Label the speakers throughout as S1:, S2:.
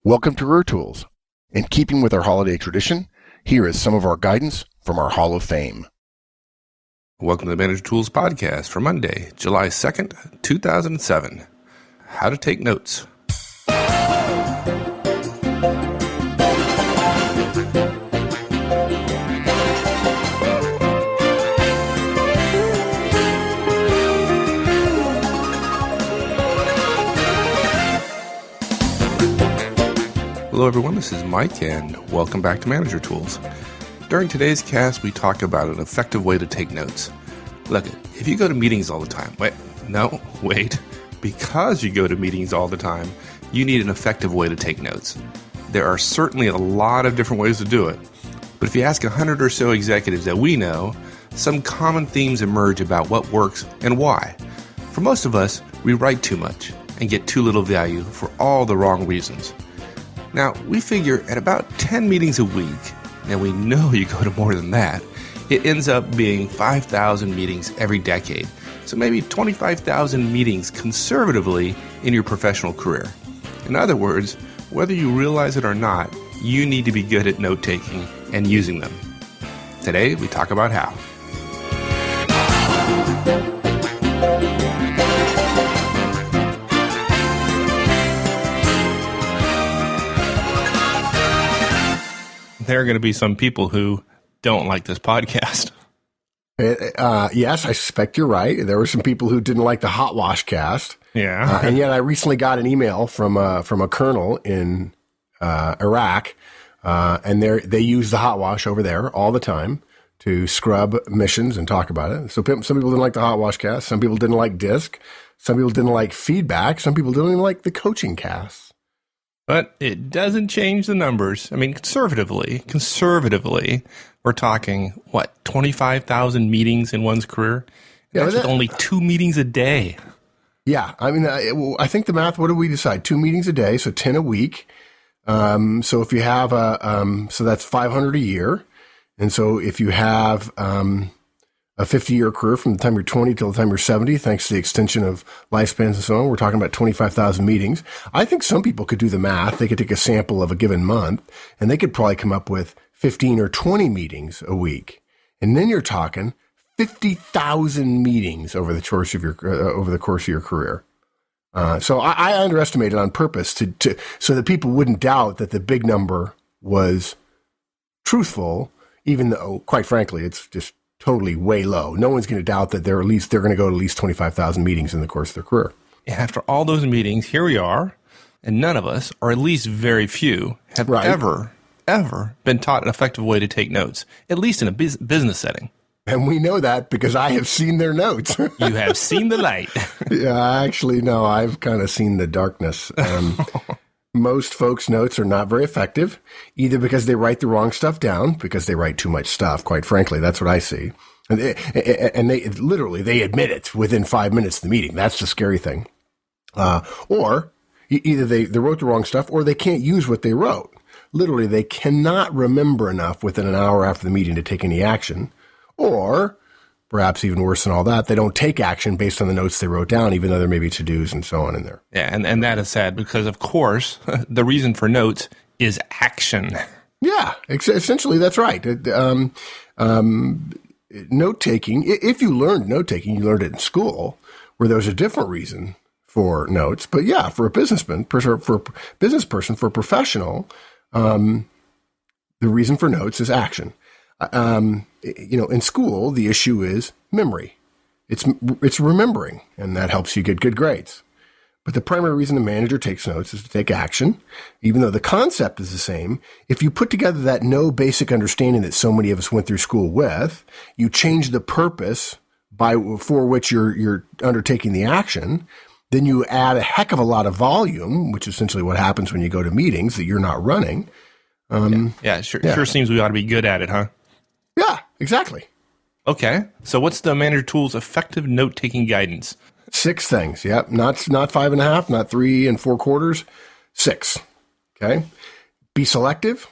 S1: Welcome to Career Tools. In keeping with our holiday tradition, here is some of our guidance from our Hall of Fame.
S2: Welcome to the Manager Tools Podcast for Monday, July 2nd, 2007. How to take notes. Hello everyone, this is Mike and welcome back to Manager Tools. During today's cast, we talk about an effective way to take notes. Look, if you go to meetings all the time, because you go to meetings all the time, you need an effective way to take notes. There are certainly a lot of different ways to do it, but if you ask 100 or so executives that we know, some common themes emerge about what works and why. For most of us, we write too much and get too little value for all the wrong reasons. Now, we figure at about 10 meetings a week, and we know you go to more than that, it ends up being 5,000 meetings every decade. So maybe 25,000 meetings conservatively in your professional career. In other words, whether you realize it or not, you need to be good at note-taking and using them. Today, we talk about how. There are going to be some people who don't like this podcast.
S1: Yes, I suspect you're right. There were some people who didn't like the Hot Wash cast.
S2: Yeah.
S1: And yet I recently got an email from a colonel in Iraq, and they use the Hot Wash over there all the time to scrub missions and talk about it. So some people didn't like the Hot Wash cast. Some people didn't like DISC. Some people didn't like feedback. Some people didn't even like the coaching cast.
S2: But it doesn't change the numbers. I mean, conservatively, we're talking, 25,000 meetings in one's career? Yeah, that's with only 2 meetings a day.
S1: Yeah, I mean, I think the math, what did we decide? 2 meetings a day, so 10 a week. So if you have so that's 500 a year. And so if you have a 50-year career from the time you're 20 till the time you're 70, thanks to the extension of lifespans and so on, we're talking about 25,000 meetings. I think some people could do the math. They could take a sample of a given month, and they could probably come up with 15 or 20 meetings a week. And then you're talking 50,000 meetings over the course of your career. So I underestimated on purpose to so that people wouldn't doubt that the big number was truthful, even though, quite frankly, it's just totally way low. No one's going to doubt that they're going to go to at least 25,000 meetings in the course of their career.
S2: After all those meetings, here we are, and none of us, or at least very few, have ever been taught an effective way to take notes, at least in a business setting.
S1: And we know that because I have seen their notes.
S2: You have seen the light.
S1: Yeah, actually, no, I've kind of seen the darkness. Most folks' notes are not very effective, either because they write the wrong stuff down, because they write too much stuff, quite frankly. That's what I see. And they admit it within 5 minutes of the meeting. That's the scary thing. Or either they wrote the wrong stuff or they can't use what they wrote. Literally, they cannot remember enough within an hour after the meeting to take any action. Or, perhaps even worse than all that, they don't take action based on the notes they wrote down, even though there may be to-dos and so on in there.
S2: Yeah, and that is sad because, of course, the reason for notes is action.
S1: Yeah, essentially that's right. Note-taking, if you learned note-taking, you learned it in school, where there was a different reason for notes. But yeah, for a businessman, for a business person, for a professional, the reason for notes is action. In school, the issue is memory. It's remembering, and that helps you get good grades. But the primary reason the manager takes notes is to take action, even though the concept is the same. If you put together that no basic understanding that so many of us went through school with, you change the purpose for which you're undertaking the action, then you add a heck of a lot of volume, which is essentially what happens when you go to meetings that you're not running.
S2: Sure seems we ought to be good at it, huh?
S1: Yeah, exactly.
S2: Okay. So what's the Manager Tools effective note-taking guidance?
S1: 6 things. Yep. Not 5.5, not 3 3/4. 6. Okay. Be selective.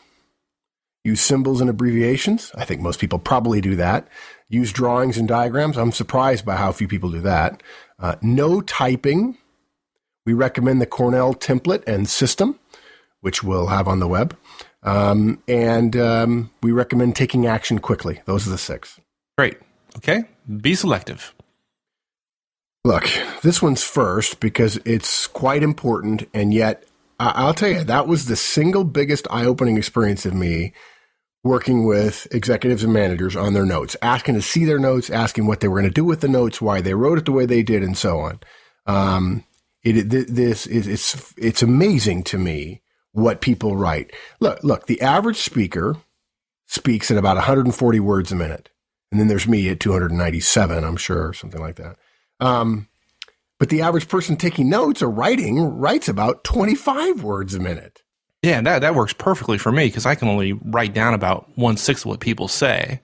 S1: Use symbols and abbreviations. I think most people probably do that. Use drawings and diagrams. I'm surprised by how few people do that. No typing. We recommend the Cornell template and system, which we'll have on the web. And we recommend taking action quickly. Those are the 6.
S2: Great. Okay. Be selective.
S1: Look, this one's first because it's quite important. And yet, I'll tell you, that was the single biggest eye-opening experience of me working with executives and managers on their notes, asking to see their notes, asking what they were going to do with the notes, why they wrote it the way they did, and so on. It's amazing to me what people write. Look, the average speaker speaks at about 140 words a minute. And then there's me at 297, I'm sure, or something like that. But the average person taking notes or writes about 25 words a minute.
S2: Yeah, that works perfectly for me because I can only write down about 1/6 of what people say.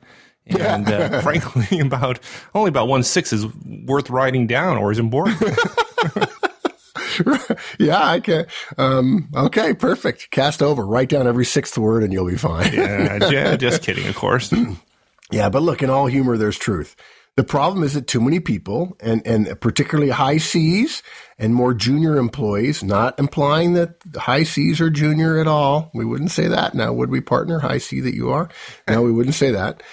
S2: And frankly, only about 1/6 is worth writing down or is important.
S1: Yeah, I can. Okay, perfect. Cast over. Write down every 6th word and you'll be fine.
S2: Yeah, just kidding, of course.
S1: Yeah, but look, in all humor, there's truth. The problem is that too many people, and particularly high Cs and more junior employees, not implying that high Cs are junior at all. We wouldn't say that now, would we, partner? High C that you are? No, we wouldn't say that.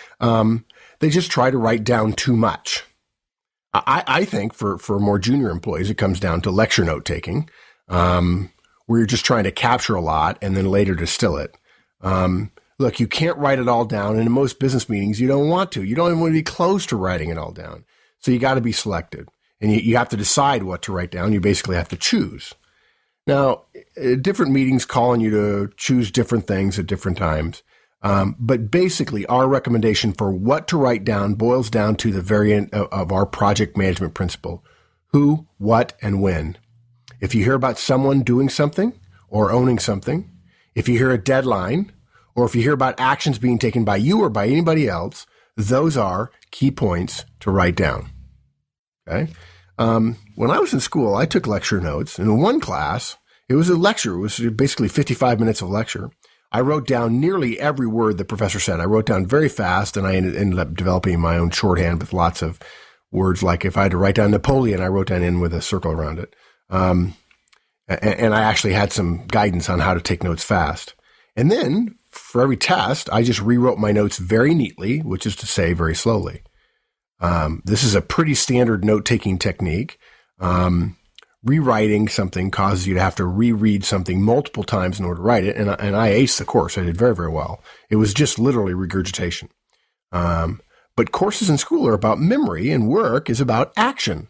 S1: They just try to write down too much. I think for more junior employees, it comes down to lecture note taking, where you're just trying to capture a lot and then later distill it. Look, you can't write it all down. And in most business meetings, you don't want to. You don't even want to be close to writing it all down. So you got to be selected. And you have to decide what to write down. You basically have to choose. Now, different meetings call on you to choose different things at different times. But basically, our recommendation for what to write down boils down to the variant of our project management principle. Who, what, and when. If you hear about someone doing something or owning something, if you hear a deadline, or if you hear about actions being taken by you or by anybody else, those are key points to write down. Okay. When I was in school, I took lecture notes. And in one class, it was a lecture. It was basically 55 minutes of lecture. I wrote down nearly every word the professor said. I wrote down very fast, and I ended up developing my own shorthand with lots of words. Like if I had to write down Napoleon, I wrote down in with a circle around it. And I actually had some guidance on how to take notes fast. And then for every test, I just rewrote my notes very neatly, which is to say very slowly. This is a pretty standard note-taking technique. Rewriting something causes you to have to reread something multiple times in order to write it. And I aced the course. I did very, very well. It was just literally regurgitation. But courses in school are about memory, and work is about action.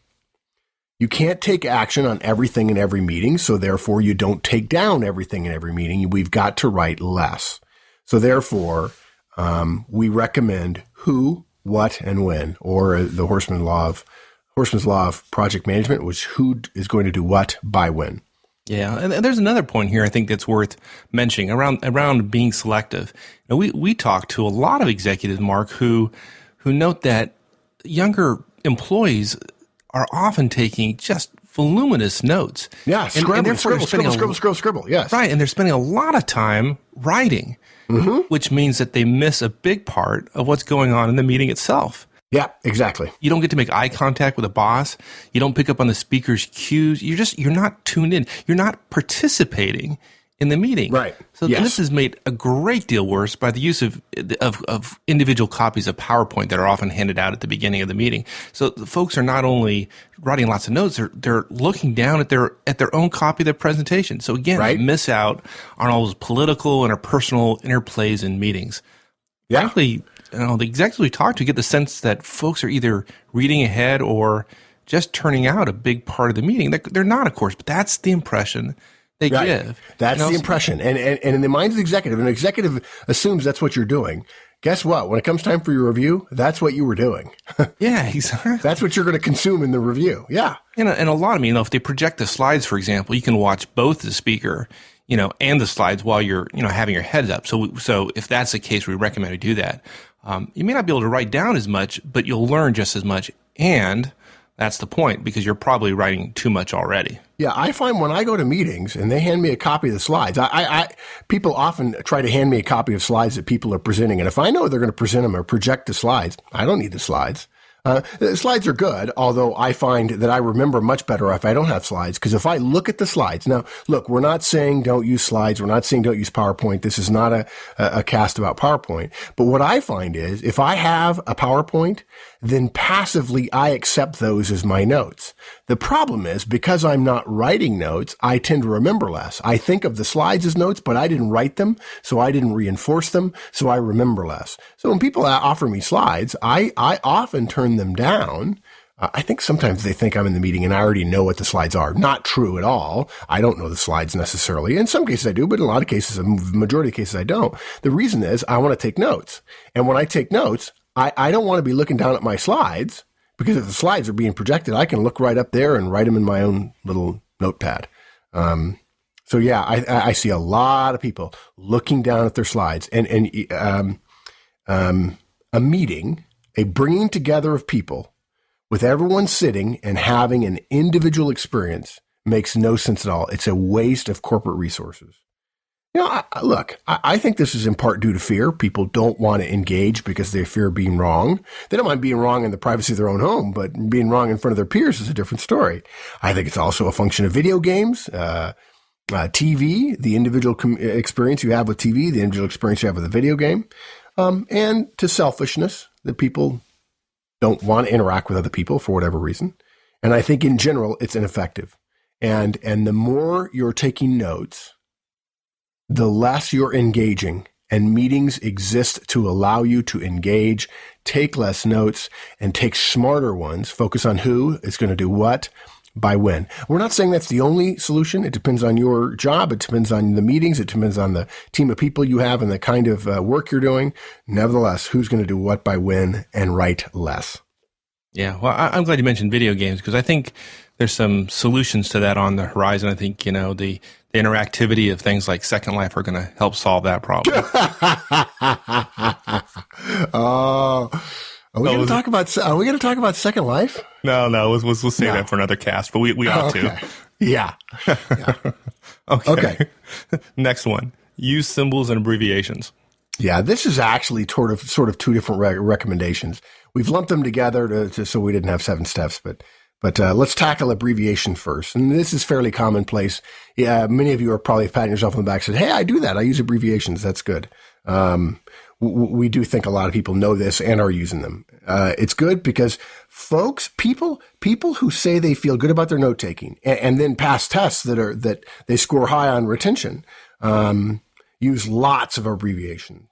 S1: You can't take action on everything in every meeting, so therefore you don't take down everything in every meeting. We've got to write less. So therefore, we recommend who, what, and when, or the Horstman's Law of project management, which who is going to do what by when.
S2: Yeah, and there's another point here I think that's worth mentioning around being selective. Now, we talk to a lot of executives, Mark, who note that younger employees are often taking just voluminous notes.
S1: Yeah, scribble, scribble. Yes,
S2: right, and they're spending a lot of time writing, which means that they miss a big part of what's going on in the meeting itself.
S1: Yeah, exactly.
S2: You don't get to make eye contact with a boss. You don't pick up on the speaker's cues. You're not tuned in. You're not participating in the meeting.
S1: Right.
S2: So this is made a great deal worse by the use of individual copies of PowerPoint that are often handed out at the beginning of the meeting. So the folks are not only writing lots of notes, they're looking down at their own copy of their presentation. So again, they miss out on all those political and interpersonal interplays in meetings.
S1: Yeah.
S2: Frankly, the executives we talk to get the sense that folks are either reading ahead or just turning out a big part of the meeting. They're not, of course, but that's the impression they give.
S1: That's the impression. And in the minds of the executive, an executive assumes that's what you're doing. Guess what? When it comes time for your review, that's what you were doing.
S2: Yeah, exactly.
S1: That's what you're going to consume in the review. Yeah.
S2: And a lot of if they project the slides, for example, you can watch both the speaker, and the slides while you're, having your heads up. So if that's the case, we recommend you do that. You may not be able to write down as much, but you'll learn just as much. And that's the point, because you're probably writing too much already.
S1: Yeah, I find when I go to meetings and they hand me a copy of the slides, people often try to hand me a copy of slides that people are presenting. And if I know they're going to present them or project the slides, I don't need the slides. The slides are good, although I find that I remember much better if I don't have slides, because if I look at the slides, now, look, we're not saying don't use slides. We're not saying don't use PowerPoint. This is not a cast about PowerPoint. But what I find is if I have a PowerPoint, then passively I accept those as my notes. The problem is because I'm not writing notes, I tend to remember less. I think of the slides as notes, but I didn't write them, so I didn't reinforce them, so I remember less. So when people offer me slides, I often turn them down. I think sometimes they think I'm in the meeting and I already know what the slides are. Not true at all. I don't know the slides necessarily. In some cases I do, but in a lot of cases, the majority of cases I don't. The reason is I want to take notes. And when I take notes, I don't want to be looking down at my slides, because if the slides are being projected, I can look right up there and write them in my own little notepad. So yeah, I see a lot of people looking down at their slides, and a meeting, a bringing together of people with everyone sitting and having an individual experience makes no sense at all. It's a waste of corporate resources. You know, I think this is in part due to fear. People don't want to engage because they fear being wrong. They don't mind being wrong in the privacy of their own home, but being wrong in front of their peers is a different story. I think it's also a function of video games, TV, the individual experience you have with TV, the individual experience you have with a video game, and to selfishness, that people don't want to interact with other people for whatever reason. And I think in general, it's ineffective. And the more you're taking notes, the less you're engaging, and meetings exist to allow you to engage, take less notes, and take smarter ones. Focus on who is going to do what by when. We're not saying that's the only solution. It depends on your job. It depends on the meetings. It depends on the team of people you have and the kind of work you're doing. Nevertheless, who's going to do what by when, and write less.
S2: Yeah, well, I'm glad you mentioned video games, because I think there's some solutions to that on the horizon. I think, the interactivity of things like Second Life are going to help solve that problem.
S1: Are we going to talk about Second Life?
S2: No, we'll save that for another cast, but we ought to.
S1: Yeah. Okay.
S2: Next one. Use symbols and abbreviations.
S1: Yeah, this is actually sort of two different recommendations. We've lumped them together so we didn't have 7 steps, but let's tackle abbreviation first. And this is fairly commonplace. Yeah, many of you are probably patting yourself on the back and said, hey, I do that. I use abbreviations. That's good. We do think a lot of people know this and are using them. It's good because people who say they feel good about their note taking and then pass tests that they score high on retention, use lots of abbreviation.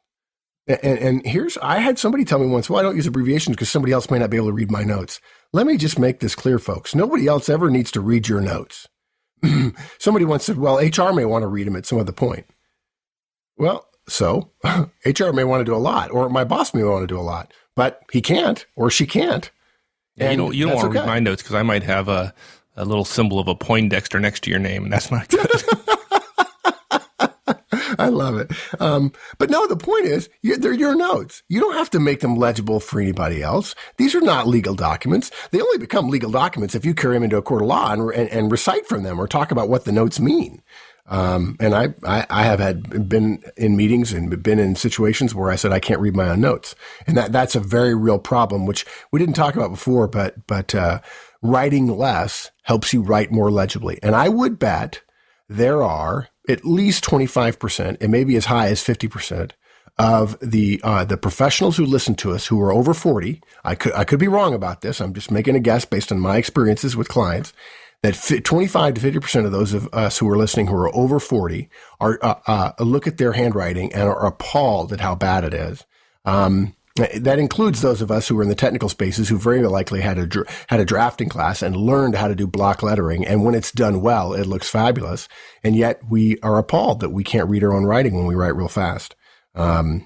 S1: And I had somebody tell me once, well, I don't use abbreviations because somebody else may not be able to read my notes. Let me just make this clear, folks. Nobody else ever needs to read your notes. Somebody once said, well, HR may want to read them at some other point. Well, so HR may want to do a lot, or my boss may want to do a lot, but he can't or she can't.
S2: Yeah, you don't want to read my notes because I might have a little symbol of a Poindexter next to your name, and that's not good.
S1: I love it. But no, the point is, they're your notes. You don't have to make them legible for anybody else. These are not legal documents. They only become legal documents if you carry them into a court of law and recite from them or talk about what the notes mean. And I have been in meetings and been in situations where I said I can't read my own notes, and that's a very real problem, which we didn't talk about before. But writing less helps you write more legibly, and I would bet there are at least 25%, and maybe as high as 50% of the professionals who listen to us who are over 40. I could be wrong about this. I'm just making a guess based on my experiences with clients. That 25 to 50% of those of us who are listening who are over 40 are look at their handwriting and are appalled at how bad it is. That includes those of us who are in the technical spaces who very likely had a drafting class and learned how to do block lettering. And when it's done well, it looks fabulous. And yet we are appalled that we can't read our own writing when we write real fast. So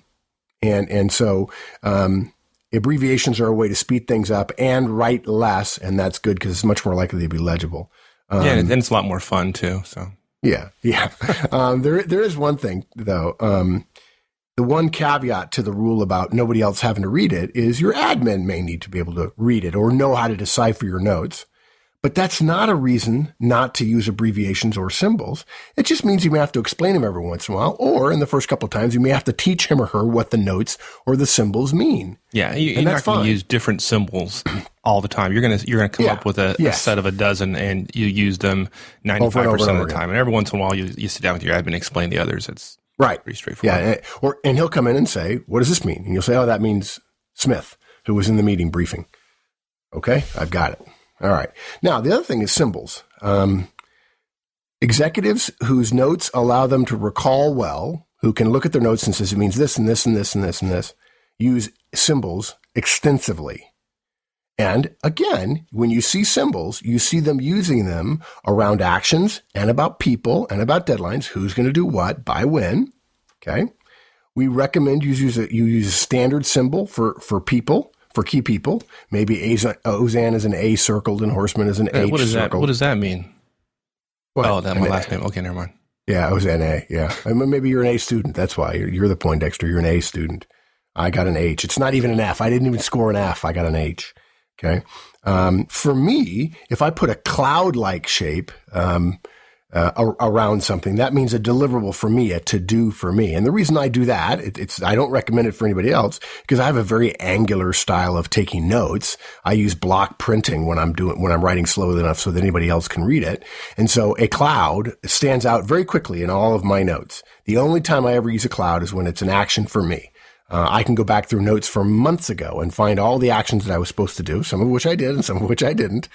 S1: abbreviations are a way to speed things up and write less. And that's good because it's much more likely to be legible.
S2: And it's a lot more fun too. So
S1: yeah. There is one thing though. The one caveat to the rule about nobody else having to read it is your admin may need to be able to read it or know how to decipher your notes. But that's not a reason not to use abbreviations or symbols. It just means you may have to explain them every once in a while, or in the first couple of times, you may have to teach him or her what the notes or the symbols mean.
S2: Yeah, you're not going to use different symbols all the time. You're going to come up with a set of a dozen, and you use them 95% of the time. And every once in a while, you sit down with your admin and explain the others. It's pretty straightforward.
S1: Yeah, and he'll come in and say, "What does this mean?" And you'll say, "Oh, that means Smith, who was in the meeting briefing." Okay, I've got it. All right. Now, the other thing is symbols. Executives whose notes allow them to recall well, who can look at their notes and says it means this and this and this and this and this, use symbols extensively. And again, when you see symbols, you see them using them around actions and about people and about deadlines. Who's going to do what, by when? Okay. We recommend you use a standard symbol for people. For key people, maybe Ozan is an A circled and Horstman is an H circled.
S2: What does that mean?
S1: What?
S2: Oh, that's my last name. Okay, never mind.
S1: Yeah, Ozan A. Yeah, I mean, maybe you're an A student. That's why you're the Poindexter. You're an A student. I got an H. It's not even an F. I didn't even score an F. I got an H. Okay. For me, if I put a cloud-like shape around something, that means a deliverable for me, a to-do for me. And the reason I do that, I don't recommend it for anybody else, because I have a very angular style of taking notes. I use block printing when I'm writing slowly enough so that anybody else can read it. And so a cloud stands out very quickly in all of my notes. The only time I ever use a cloud is when it's an action for me. I can go back through notes from months ago and find all the actions that I was supposed to do, some of which I did and some of which I didn't.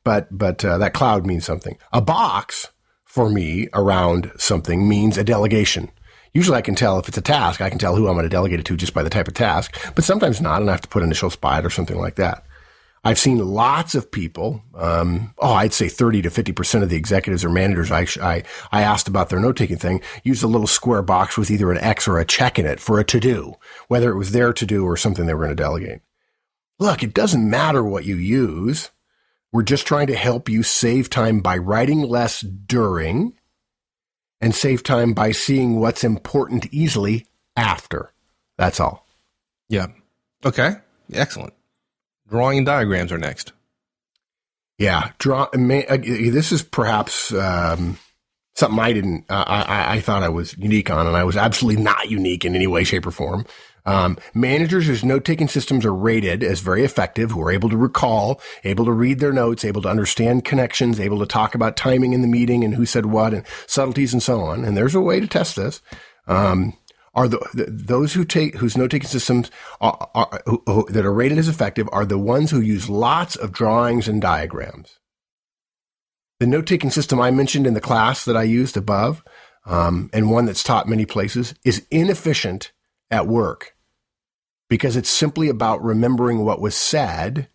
S1: But that cloud means something. A box for me around something means a delegation. Usually I can tell if it's a task, I can tell who I'm going to delegate it to just by the type of task, but sometimes not, and I have to put initials by it or something like that. I've seen lots of people, I'd say 30 to 50% of the executives or managers I asked about their note-taking thing use a little square box with either an X or a check in it for a to-do, whether it was their to-do or something they were going to delegate. Look, it doesn't matter what you use. We're just trying to help you save time by writing less during and save time by seeing what's important easily after. That's all.
S2: Yeah. Okay. Excellent. Drawing and diagrams are next.
S1: Yeah. This is perhaps something I thought I was unique on, and I was absolutely not unique in any way, shape, or form. Managers whose note-taking systems are rated as very effective, who are able to recall, able to read their notes, able to understand connections, able to talk about timing in the meeting and who said what and subtleties and so on. And there's a way to test this. Are those whose note-taking systems that are rated as effective are the ones who use lots of drawings and diagrams. The note-taking system I mentioned in the class that I used above, and one that's taught many places, is inefficient at work because it's simply about remembering what was said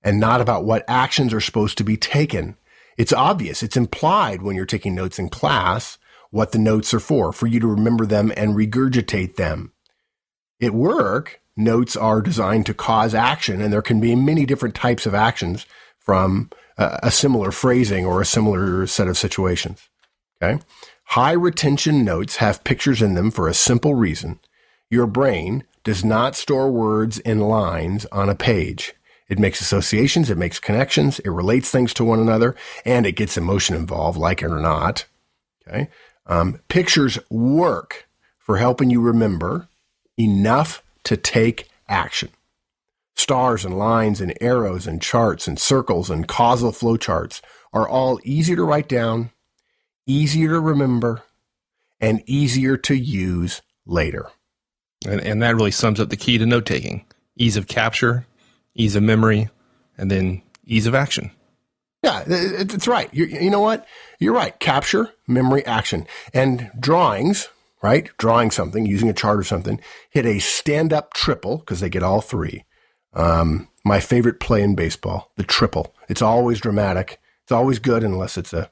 S1: and not about what actions are supposed to be taken. It's obvious. It's implied when you're taking notes in class what the notes are for you to remember them and regurgitate them. At work, notes are designed to cause action, and there can be many different types of actions from a similar phrasing or a similar set of situations. Okay? High retention notes have pictures in them for a simple reason. Your brain does not store words in lines on a page. It makes associations, it makes connections, it relates things to one another, and it gets emotion involved, like it or not. Okay? Pictures work for helping you remember enough to take action. Stars and lines and arrows and charts and circles and causal flow charts are all easier to write down, easier to remember, and easier to use later.
S2: And that really sums up the key to note-taking. Ease of capture, ease of memory, and then ease of action.
S1: Yeah, it's right. You know what? You're right. Capture, memory, action. And drawings, right? Drawing something, using a chart or something, hit a stand-up triple, because they get all three. My favorite play in baseball, the triple. It's always dramatic. It's always good unless it's a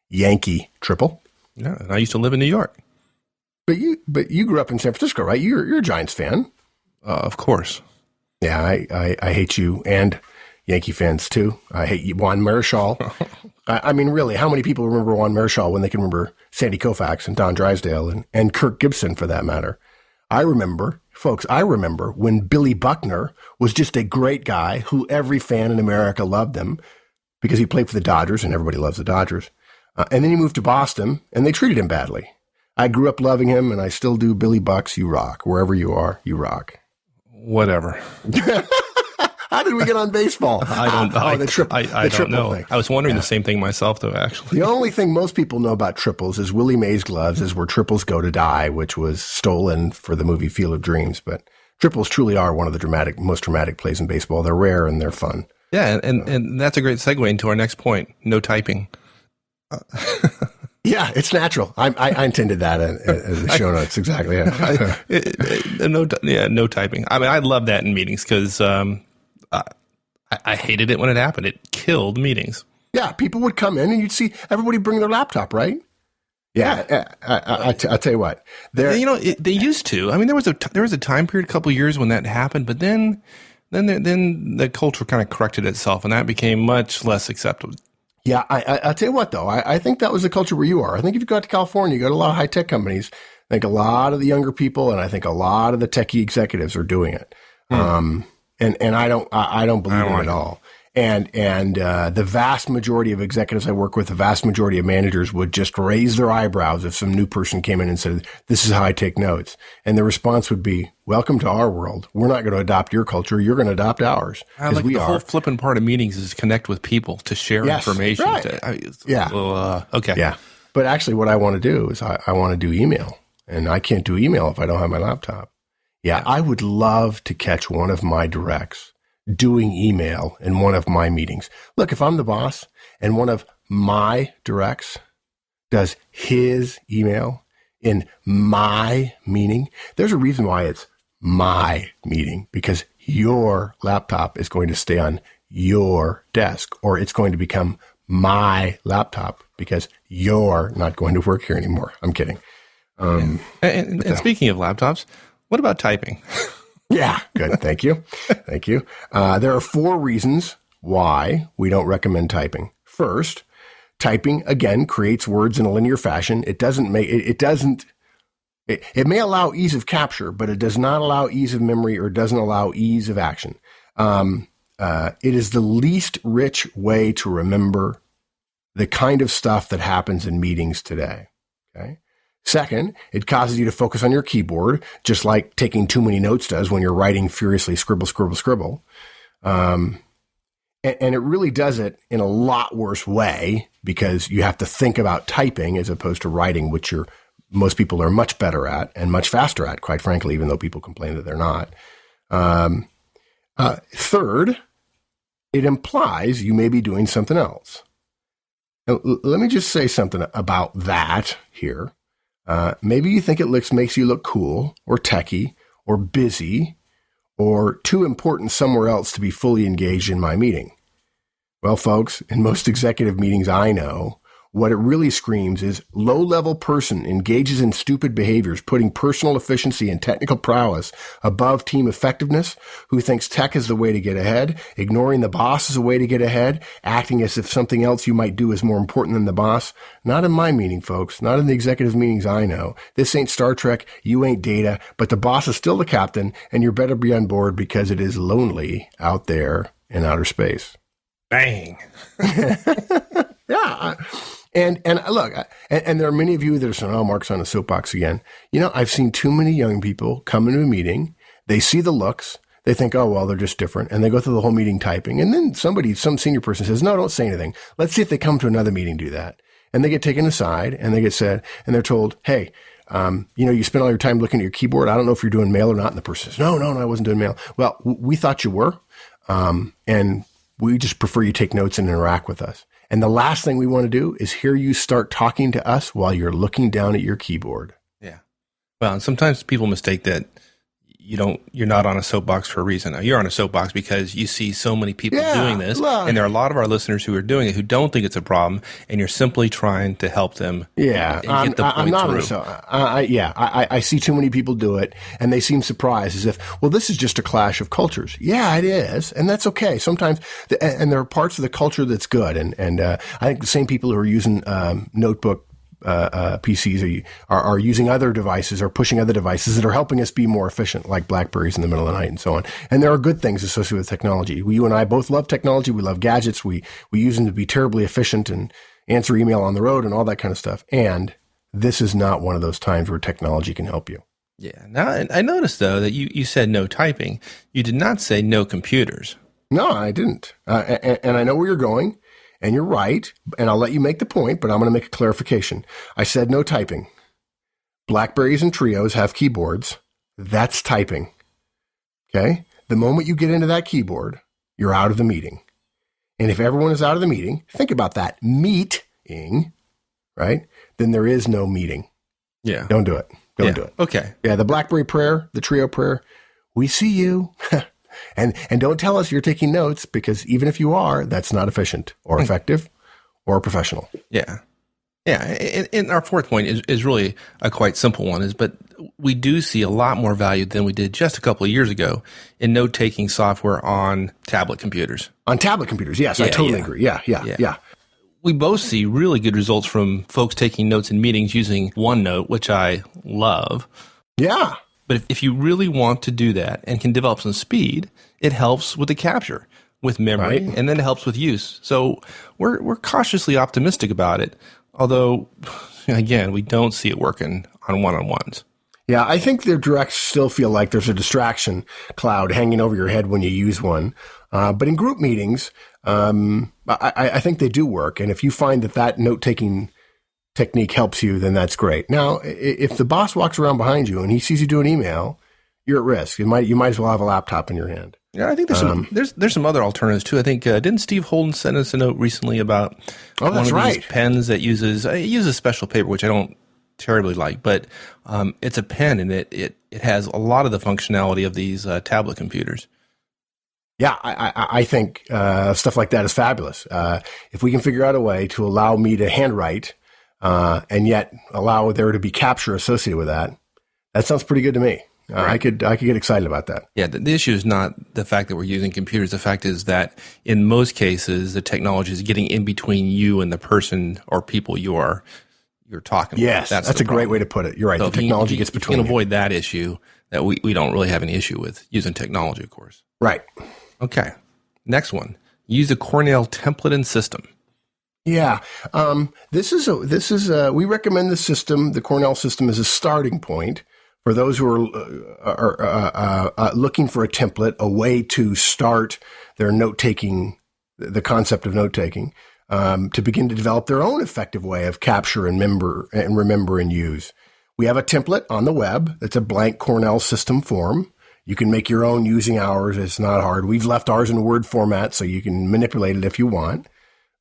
S1: Yankee triple.
S2: Yeah, and I used to live in New York.
S1: But you grew up in San Francisco, right? You're a Giants fan.
S2: Of course.
S1: Yeah, I hate you and Yankee fans too. I hate Juan Marichal. I mean, really, how many people remember Juan Marichal when they can remember Sandy Koufax and Don Drysdale and Kirk Gibson for that matter? I remember when Billy Buckner was just a great guy who every fan in America loved him. because he played for the Dodgers, and everybody loves the Dodgers. And then he moved to Boston, and they treated him badly. I grew up loving him, and I still do. Billy Bucks, you rock. Wherever you are, you rock.
S2: Whatever.
S1: How did we get on baseball?
S2: I don't. I don't know.
S1: Thing.
S2: I was wondering the same thing myself, though. Actually,
S1: the only thing most people know about triples is Willie Mays gloves is where triples go to die, which was stolen for the movie Field of Dreams. But triples truly are one of the most dramatic plays in baseball. They're rare and they're fun.
S2: Yeah, and that's a great segue into our next point: no typing.
S1: Yeah, it's natural. I intended that as the show notes. Exactly. Yeah.
S2: No typing. I mean, I love that in meetings because I hated it when it happened. It killed meetings. Yeah,
S1: people would come in and you'd see everybody bring their laptop, right? Yeah. I'll tell you what.
S2: They used to. I mean, there was a time period, a couple of years when that happened, but then the culture kind of corrected itself, and that became much less acceptable.
S1: Yeah, I'll tell you what, though. I think that was the culture where you are. I think if you go out to California, you go to a lot of high-tech companies, I think a lot of the younger people and I think a lot of the techie executives are doing it. And I don't believe it at all. And the vast majority of executives I work with, the vast majority of managers would just raise their eyebrows if some new person came in and said, "This is how I take notes." And the response would be, "Welcome to our world. We're not going to adopt your culture. You're going to adopt ours."
S2: Like the whole flipping part of meetings is connect with people to share information.
S1: Right.
S2: Okay.
S1: Yeah. But actually what I want to do is I want to do email, and I can't do email if I don't have my laptop. Yeah. I would love to catch one of my directs doing email in one of my meetings. Look, if I'm the boss and one of my directs does his email in my meeting, there's a reason why it's my meeting, because your laptop is going to stay on your desk, or it's going to become my laptop because you're not going to work here anymore. I'm kidding.
S2: And speaking of laptops, what about typing?
S1: Yeah, good. Thank you. Thank you. There are 4 reasons why we don't recommend typing. First, typing, again, creates words in a linear fashion. It may allow ease of capture, but it does not allow ease of memory or doesn't allow ease of action. It is the least rich way to remember the kind of stuff that happens in meetings today. Okay. Second, it causes you to focus on your keyboard, just like taking too many notes does when you're writing furiously, scribble, scribble, scribble. And it really does it in a lot worse way because you have to think about typing as opposed to writing, which most people are much better at and much faster at, quite frankly, even though people complain that they're not. Third, it implies you may be doing something else. Now, let me just say something about that here. Maybe you think it makes you look cool or techie or busy or too important somewhere else to be fully engaged in my meeting. Well, folks, in most executive meetings I know, what it really screams is low-level person engages in stupid behaviors, putting personal efficiency and technical prowess above team effectiveness, who thinks tech is the way to get ahead, ignoring the boss is a way to get ahead, acting as if something else you might do is more important than the boss. Not in my meeting, folks. Not in the executive meetings I know. This ain't Star Trek. You ain't Data. But the boss is still the captain, and you better be on board because it is lonely out there in outer space.
S2: Bang.
S1: Yeah. And look, and there are many of you that are saying, "Oh, Mark's on a soapbox again." I've seen too many young people come into a meeting. They see the looks. They think, "Oh, well, they're just different." And they go through the whole meeting typing. And then some senior person says, "No, don't say anything. Let's see if they come to another meeting, do that." And they get taken aside and they get said, and they're told, "Hey, you spend all your time looking at your keyboard. I don't know if you're doing mail or not." And the person says, No, I wasn't doing mail." Well, we thought you were. And we just prefer you take notes and interact with us. And the last thing we want to do is hear you start talking to us while you're looking down at your keyboard.
S2: Yeah. Well, and sometimes people mistake that you're not on a soapbox for a reason. You're on a soapbox because you see so many people doing this, and there are a lot of our listeners who are doing it who don't think it's a problem, and you're simply trying to help them.
S1: Yeah,
S2: and get the point
S1: I'm not
S2: through.
S1: I see too many people do it, and they seem surprised as if, well, this is just a clash of cultures. Yeah, it is, and that's okay. Sometimes, and there are parts of the culture that's good, and I think the same people who are using notebook PCs are using other devices or pushing other devices that are helping us be more efficient, like BlackBerries in the middle of the night and so on. And there are good things associated with technology. You and I both love technology. We love gadgets. We use them to be terribly efficient and answer email on the road and all that kind of stuff. And this is not one of those times where technology can help you.
S2: Yeah. Now, I noticed, though, that you said no typing. You did not say no computers.
S1: No, I didn't. And I know where you're going, and you're right, and I'll let you make the point, but I'm going to make a clarification. I said no typing. BlackBerries and Trios have keyboards. That's typing. Okay? The moment you get into that keyboard, you're out of the meeting. And if everyone is out of the meeting, think about that. Meeting, right? Then there is no meeting.
S2: Yeah.
S1: Don't do it. Don't do it.
S2: Okay.
S1: Yeah, the BlackBerry prayer, the Trio prayer, we see you. And don't tell us you're taking notes, because even if you are, that's not efficient or effective or professional.
S2: Yeah. Yeah. And our fourth point is really a quite simple one, but we do see a lot more value than we did just a couple of years ago in note-taking software on tablet computers.
S1: On tablet computers, yes, I totally agree. Yeah.
S2: We both see really good results from folks taking notes in meetings using OneNote, which I love.
S1: Yeah.
S2: But if you really want to do that and can develop some speed, it helps with the capture, with memory,
S1: right,
S2: and then it helps with use. So we're cautiously optimistic about it, although, again, we don't see it working on one-on-ones.
S1: Yeah, I think the directs still feel like there's a distraction cloud hanging over your head when you use one. But in group meetings, I think they do work. And if you find that note-taking technique helps you, then that's great. Now, if the boss walks around behind you and he sees you do an email, you're at risk. You might as well have a laptop in your hand.
S2: Yeah, I think there's some other alternatives too. I think didn't Steve Holden send us a note recently about
S1: one of these
S2: pens that uses special paper, which I don't terribly like, but it's a pen and it has a lot of the functionality of these tablet computers.
S1: Yeah, I think stuff like that is fabulous. If we can figure out a way to allow me to handwrite and yet allow there to be capture associated with that, that sounds pretty good to me. Right. I could get excited about that.
S2: Yeah, the issue is not the fact that we're using computers. The fact is that in most cases, the technology is getting in between you and the person or people you're talking
S1: yes, with. That's a great way to put it. You're right. So the technology gets between you.
S2: You can avoid that issue that we don't really have any issue with using technology, of course.
S1: Right.
S2: Okay. Next one. Use a Cornell template and system.
S1: Yeah. This is we recommend the system, the Cornell system, as a starting point for those who are looking for a template, a way to start their note-taking, the concept of note-taking, to begin to develop their own effective way of capture and remember and use. We have a template on the web that's a blank Cornell system form. You can make your own using ours. It's not hard. We've left ours in Word format, so you can manipulate it if you want.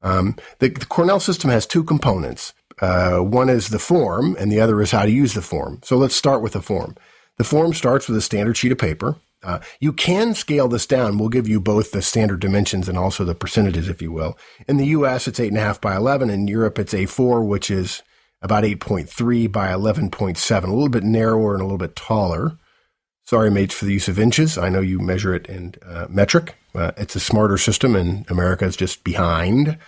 S1: The Cornell system has two components. One is the form, and the other is how to use the form. So let's start with the form. The form starts with a standard sheet of paper. You can scale this down. We'll give you both the standard dimensions and also the percentages, if you will. In the U.S., it's 8.5 by 11. In Europe, it's A4, which is about 8.3 by 11.7, a little bit narrower and a little bit taller. Sorry, mates, for the use of inches. I know you measure it in metric. It's a smarter system, and America is just behind.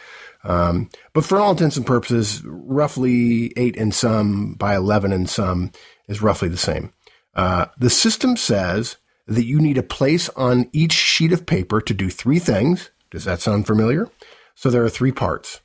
S1: But for all intents and purposes, roughly 8 and some by 11 and some is roughly the same. The system says that you need a place on each sheet of paper to do three things. Does that sound familiar? So there are three parts.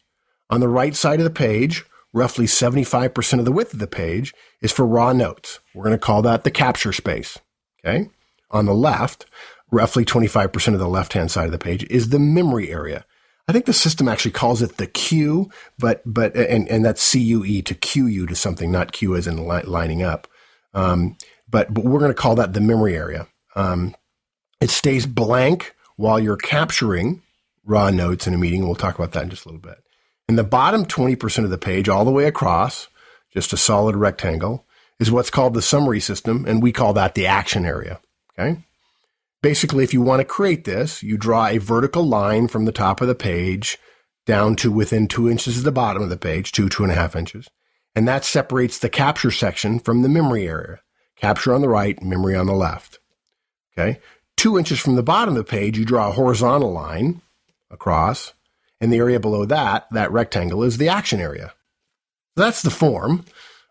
S1: On the right side of the page, roughly 75% of the width of the page is for raw notes. We're going to call that the capture space. Okay. On the left, roughly 25% of the left-hand side of the page is the memory area. I think the system actually calls it the queue, but that's CUE to cue you to something, not queue as in lining up. But we're going to call that the memory area. It stays blank while you're capturing raw notes in a meeting. We'll talk about that in just a little bit. In the bottom 20% of the page, all the way across, just a solid rectangle, is what's called the summary system, and we call that the action area. Okay. Basically, if you want to create this, you draw a vertical line from the top of the page down to within 2 inches of the bottom of the page, 2.5 inches. And that separates the capture section from the memory area. Capture on the right, memory on the left. Okay. 2 inches from the bottom of the page, you draw a horizontal line across, and the area below that rectangle, is the action area. That's the form.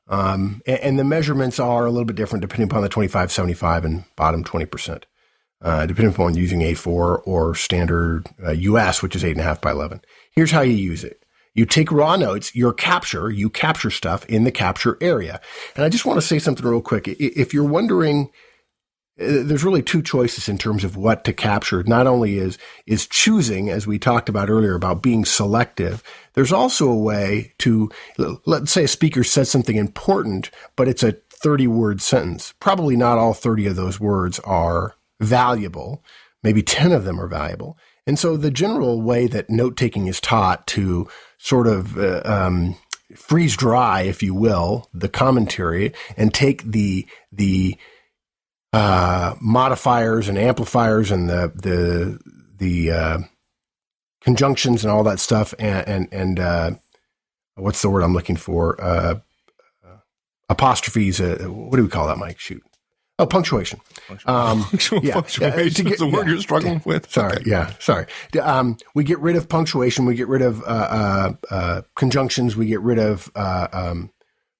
S1: And the measurements are a little bit different depending upon the 25, 75, and bottom 20%, depending upon using A4 or standard US, which is 8.5 by 11. Here's how you use it. You take raw notes, you capture stuff in the capture area. And I just want to say something real quick. If you're wondering, there's really two choices in terms of what to capture. Not only is choosing, as we talked about earlier, about being selective. There's also a way to, let's say a speaker says something important, but it's a 30-word sentence. Probably not all 30 of those words are valuable. Maybe 10 of them are valuable. And so the general way that note-taking is taught to sort of freeze dry, if you will, the commentary and take the modifiers and amplifiers and the conjunctions and all that stuff and what's the word I'm looking for? Apostrophes. What do we call that, Mike? Shoot. Oh, punctuation.
S2: Punctuation is the word you're struggling with.
S1: Sorry. Okay. Yeah. Sorry. We get rid of punctuation. We get rid of conjunctions. We get rid of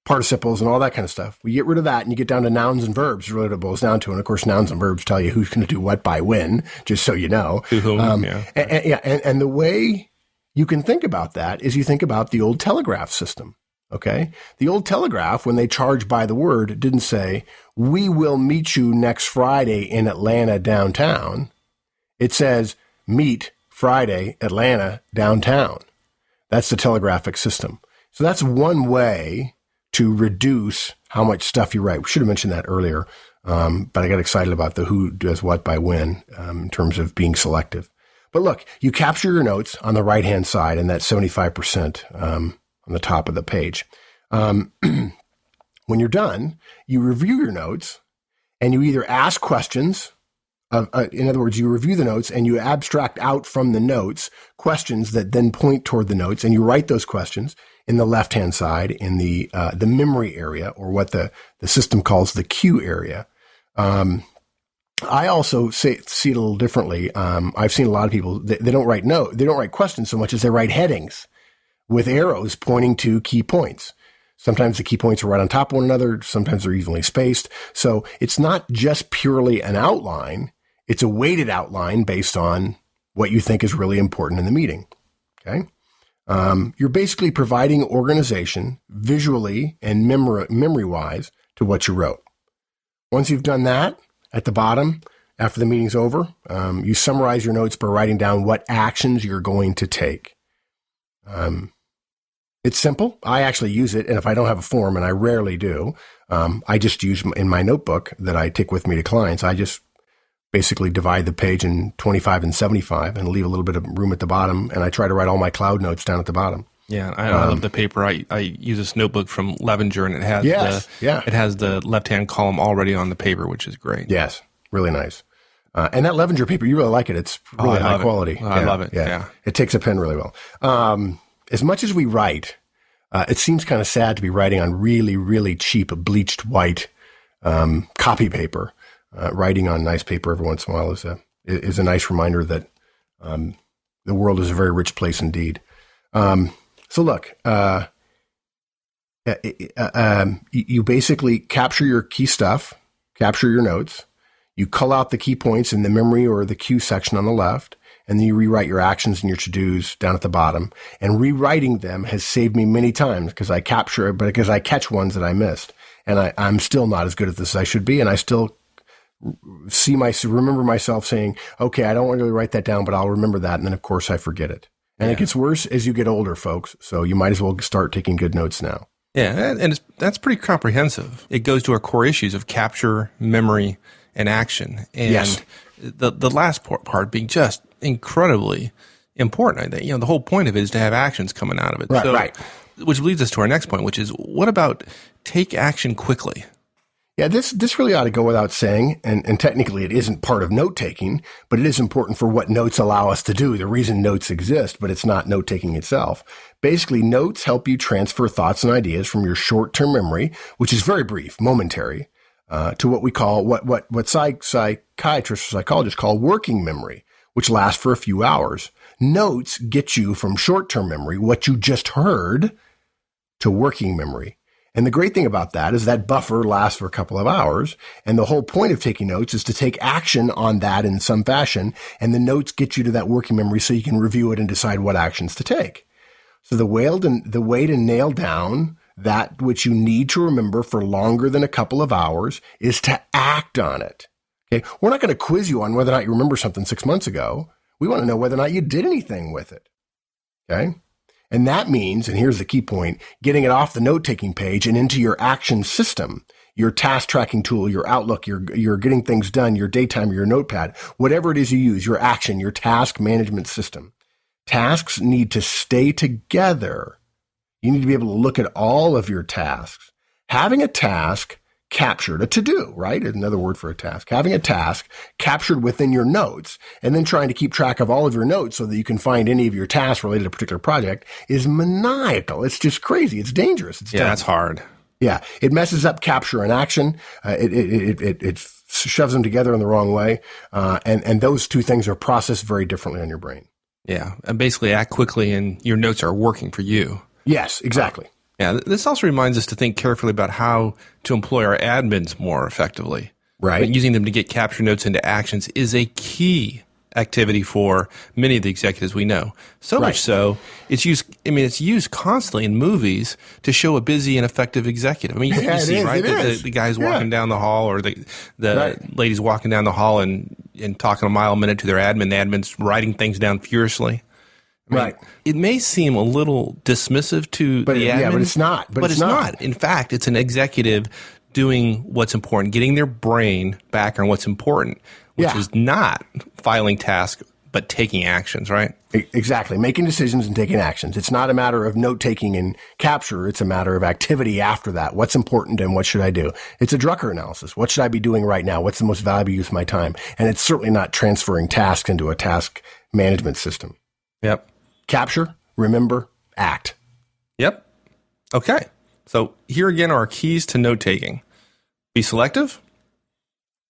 S1: participles and all that kind of stuff. We get rid of that and you get down to nouns and verbs, really what it boils down to. And of course, nouns and verbs tell you who's going to do what by when, just so you know.
S2: To whom,
S1: And the way you can think about that is you think about the old telegraph system. Okay. The old telegraph, when they charged by the word, didn't say, we will meet you next Friday in Atlanta downtown. It says, meet Friday, Atlanta downtown. That's the telegraphic system. So that's one way to reduce how much stuff you write. We should have mentioned that earlier, but I got excited about the who does what by when in terms of being selective. But look, you capture your notes on the right-hand side, and that's 75% on the top of the page. When you're done, you review your notes, and you either ask questions. In other words, you review the notes and you abstract out from the notes questions that then point toward the notes, and you write those questions in the left-hand side in the memory area, or what the system calls the queue area. I also see it a little differently. I've seen a lot of people, they don't write questions so much as they write headings with arrows pointing to key points. Sometimes the key points are right on top of one another. Sometimes they're evenly spaced. So it's not just purely an outline. It's a weighted outline based on what you think is really important in the meeting. Okay. You're basically providing organization visually and memory-wise to what you wrote. Once you've done that, at the bottom, after the meeting's over, you summarize your notes by writing down what actions you're going to take. It's simple. I actually use it, and if I don't have a form, and I rarely do, I just use in my notebook that I take with me to clients, I just basically divide the page in 25 and 75 and leave a little bit of room at the bottom, and I try to write all my cloud notes down at the bottom.
S2: Yeah, I love the paper. I use this notebook from Levenger, and it has the left-hand column already on the paper, which is great.
S1: Yes, really nice. And that Levenger paper, you really like it. It's really high quality.
S2: I love it. Yeah.
S1: It takes a pen really well. As much as we write, it seems kind of sad to be writing on really, really cheap bleached white copy paper. Writing on nice paper every once in a while is a nice reminder that the world is a very rich place indeed. So look, you basically capture your key stuff, capture your notes. You cull out the key points in the memory or the queue section on the left, and then you rewrite your actions and your to-dos down at the bottom. And rewriting them has saved me many times because I catch ones that I missed. And I'm still not as good at this as I should be, and I still remember myself saying, okay, I don't want to really write that down, but I'll remember that. And then, of course, I forget it. And It gets worse as you get older, folks. So you might as well start taking good notes now.
S2: Yeah, and that's pretty comprehensive. It goes to our core issues of capture, memory, and action. And
S1: yes.
S2: the last part being just incredibly important. I think, the whole point of it is to have actions coming out of it.
S1: Right.
S2: Which leads us to our next point, which is, what about take action quickly?
S1: Yeah, this really ought to go without saying, and technically it isn't part of note-taking, but it is important for what notes allow us to do, the reason notes exist, but it's not note-taking itself. Basically, notes help you transfer thoughts and ideas from your short-term memory, which is very brief, momentary, to what we call, what psychiatrists or psychologists call working memory, which lasts for a few hours. Notes get you from short-term memory, what you just heard, to working memory. And the great thing about that is that buffer lasts for a couple of hours. And the whole point of taking notes is to take action on that in some fashion. And the notes get you to that working memory so you can review it and decide what actions to take. So the way to nail down that which you need to remember for longer than a couple of hours is to act on it. Okay. We're not going to quiz you on whether or not you remember something 6 months ago. We want to know whether or not you did anything with it. Okay. And that means, and here's the key point, getting it off the note-taking page and into your action system, your task tracking tool, your Outlook, your getting things done, your Daytimer, your Notepad, whatever it is you use, your action, your task management system. Tasks need to stay together. You need to be able to look at all of your tasks. Having a task captured, a to-do, right? Another word for a task. Having a task captured within your notes and then trying to keep track of all of your notes so that you can find any of your tasks related to a particular project is maniacal. It's just crazy. It's dangerous. It's
S2: that's hard.
S1: Yeah. It messes up capture and action. It shoves them together in the wrong way. And those two things are processed very differently on your brain.
S2: Yeah. And basically act quickly and your notes are working for you.
S1: Yes, exactly.
S2: Yeah, this also reminds us to think carefully about how to employ our admins more effectively.
S1: Right.
S2: But using them to get capture notes into actions is a key activity for many of the executives we know. So much so, it's used constantly in movies to show a busy and effective executive. I mean, you see, right? The guy's walking down the hall or the lady's walking down the hall and talking a mile a minute to their admin. The admin's writing things down furiously. I mean, it may seem a little dismissive to the admin.
S1: Yeah, but it's not.
S2: But it's not. In fact, it's an executive doing what's important, getting their brain back on what's important, which is not filing tasks, but taking actions, right?
S1: Exactly. Making decisions and taking actions. It's not a matter of note-taking and capture. It's a matter of activity after that. What's important and what should I do? It's a Drucker analysis. What should I be doing right now? What's the most valuable use of my time? And it's certainly not transferring tasks into a task management system.
S2: Yep.
S1: Capture, remember, act.
S2: Yep. Okay. So here again are our keys to note-taking. Be selective.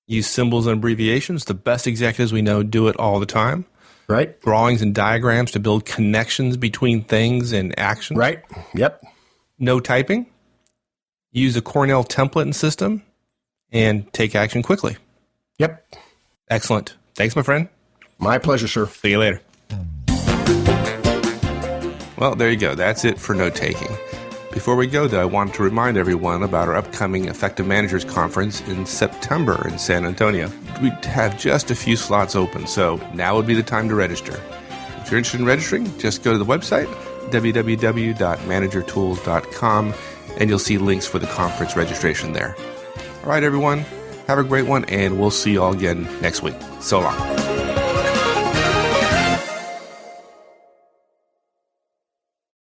S2: Use symbols and abbreviations. The best executives we know do it all the time.
S1: Right.
S2: Drawings and diagrams to build connections between things and actions.
S1: Right. Yep.
S2: No typing. Use a Cornell template and system. And take action quickly.
S1: Yep.
S2: Excellent. Thanks, my friend.
S1: My pleasure, sir.
S2: See you later. Well, there you go. That's it for note-taking. Before we go, though, I want to remind everyone about our upcoming Effective Managers Conference in September in San Antonio. We have just a few slots open, so now would be the time to register. If you're interested in registering, just go to the website, www.managertools.com, and you'll see links for the conference registration there. All right, everyone, have a great one, and we'll see you all again next week. So long.